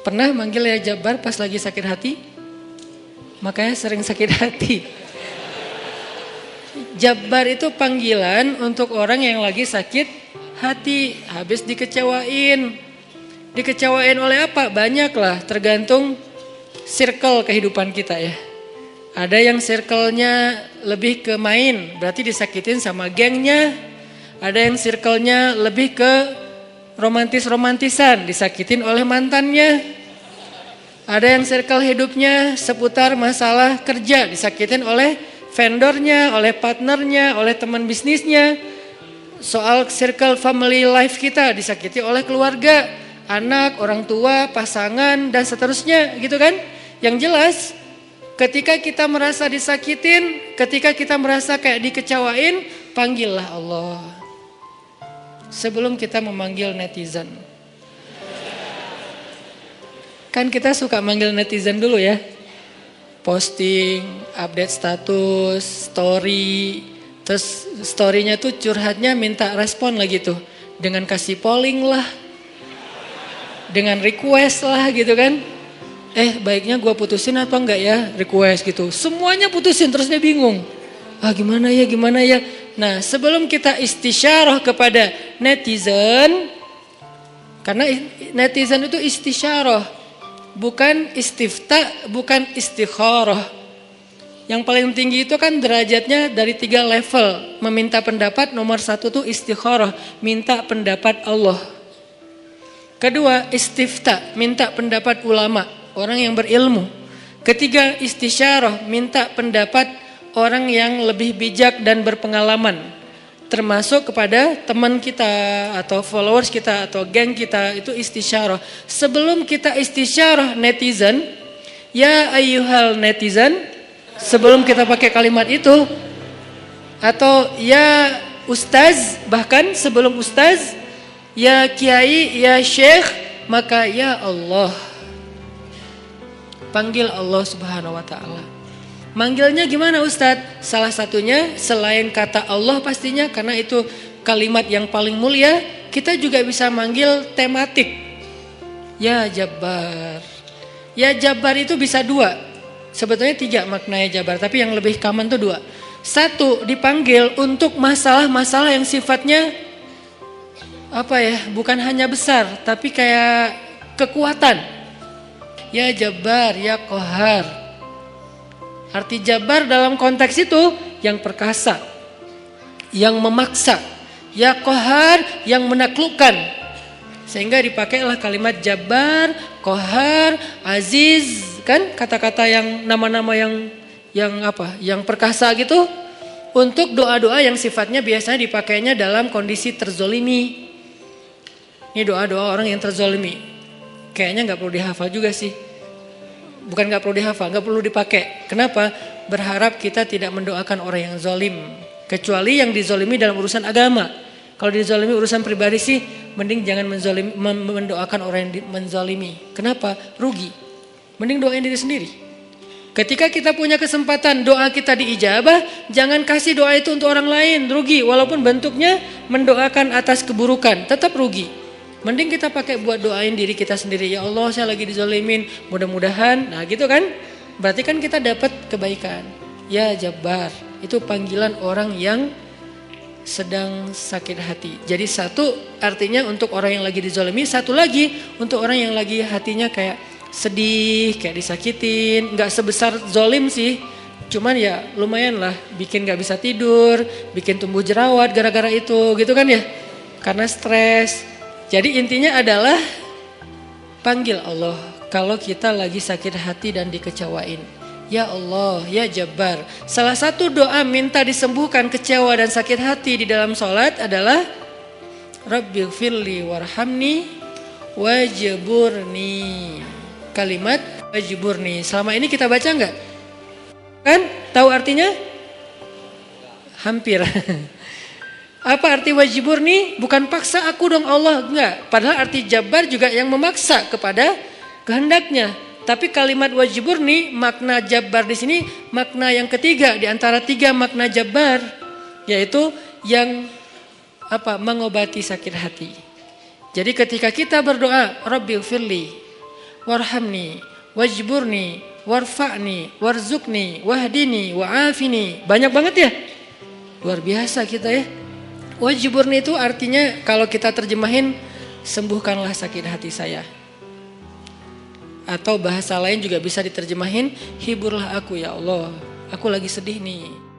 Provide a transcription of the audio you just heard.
Pernah manggil ya Jabbar pas lagi sakit hati? Makanya sering sakit hati. Jabbar itu panggilan untuk orang yang lagi sakit hati, habis dikecewain. Dikecewain oleh apa? Banyak lah, tergantung circle kehidupan kita ya. Ada yang circle-nya lebih ke main, berarti disakitin sama gengnya. Ada yang circle-nya lebih ke romantis-romantisan, disakitin oleh mantannya. Ada yang circle hidupnya seputar masalah kerja, disakitin oleh vendornya, oleh partnernya, oleh teman bisnisnya. Soal circle family life kita disakiti oleh keluarga, anak, orang tua, pasangan, dan seterusnya gitu kan. Yang jelas ketika kita merasa disakitin, ketika kita merasa kayak dikecewain, panggillah Allah. Sebelum kita memanggil netizen. Kan kita suka manggil netizen dulu ya. Posting, update status, story. Terus storynya tuh curhatnya minta respon lagi tuh. Dengan kasih polling lah. Dengan request lah gitu kan. Baiknya gue putusin apa enggak ya, request gitu. Semuanya putusin terus dia bingung. Gimana ya. Nah sebelum kita istisyarah kepada netizen. Karena netizen itu istisyarah. Bukan istifta, bukan istikharah. Yang paling tinggi itu kan derajatnya dari 3 level. Meminta pendapat nomor 1 tuh istikharah. Minta pendapat Allah. Kedua istifta, minta pendapat ulama. Orang yang berilmu. Ketiga istisyarah, minta pendapat orang yang lebih bijak dan berpengalaman. Termasuk kepada teman kita atau followers kita atau geng kita, itu istisyarah. Sebelum kita istisyarah netizen, ya ayyuhal netizen, sebelum kita pakai kalimat itu, atau ya ustaz, bahkan sebelum ustaz, ya kiai, ya syekh, maka ya Allah. Panggil Allah Subhanahu wa ta'ala. Manggilnya gimana Ustadz? Salah satunya selain kata Allah pastinya, karena itu kalimat yang paling mulia, kita juga bisa manggil tematik. Ya Jabbar. Ya Jabbar itu bisa 2. Sebetulnya 3 maknanya Jabbar, tapi yang lebih common tuh 2. 1, dipanggil untuk masalah-masalah yang sifatnya bukan hanya besar, tapi kayak kekuatan. Ya Jabbar, ya Qahar. Arti Jabbar dalam konteks itu yang perkasa, yang memaksa, ya Qahar, yang menaklukkan. Sehingga dipakailah kalimat Jabbar, Qahar, Aziz, kan kata-kata yang nama-nama yang perkasa gitu, untuk doa-doa yang sifatnya biasanya dipakainya dalam kondisi terzolimi. Ini doa-doa orang yang terzolimi. Kayaknya nggak perlu dihafal juga sih. Bukan nggak perlu dihafal, nggak perlu dipakai. Kenapa? Berharap kita tidak mendoakan orang yang zolim. Kecuali yang dizolimi dalam urusan agama. Kalau dizolimi urusan pribadi sih, mending jangan mendoakan orang yang menzolimi. Kenapa? Rugi. Mending doain diri sendiri. Ketika kita punya kesempatan doa kita diijabah, jangan kasih doa itu untuk orang lain. Rugi. Walaupun bentuknya mendoakan atas keburukan, tetap rugi. Mending kita pakai buat doain diri kita sendiri. Ya Allah, saya lagi dizolimin, mudah-mudahan. Nah gitu kan. Berarti kan kita dapat kebaikan. Ya Jabbar, itu panggilan orang yang sedang sakit hati. Jadi 1 artinya untuk orang yang lagi dizolimi. 1 lagi untuk orang yang lagi hatinya kayak sedih, kayak disakitin. Gak sebesar zolim sih, cuman ya lumayan lah, bikin gak bisa tidur, bikin tumbuh jerawat gara-gara itu gitu kan ya. Karena stres. Jadi intinya adalah panggil Allah kalau kita lagi sakit hati dan dikecewain. Ya Allah, ya Jabbar. Salah satu doa minta disembuhkan kecewa dan sakit hati di dalam sholat adalah Rabbighfirli warhamni wajburni. Kalimat wajburni. Selama ini kita baca enggak? Kan? Tahu artinya? Hampir. Apa arti wajburni? Bukan paksa aku dong Allah, enggak. Padahal arti Jabbar juga yang memaksa kepada kehendaknya. Tapi kalimat wajburni, makna Jabbar di sini makna yang ketiga di antara 3 makna Jabbar, yaitu yang mengobati sakit hati. Jadi ketika kita berdoa, Rabbighfirli, warhamni, wajburni, warfa'ni, warzuqni, wahdini, wa'afini. Banyak banget ya. Luar biasa kita ya. Wajburni itu artinya kalau kita terjemahin, sembuhkanlah sakit hati saya. Atau bahasa lain juga bisa diterjemahin, hiburlah aku ya Allah, aku lagi sedih nih.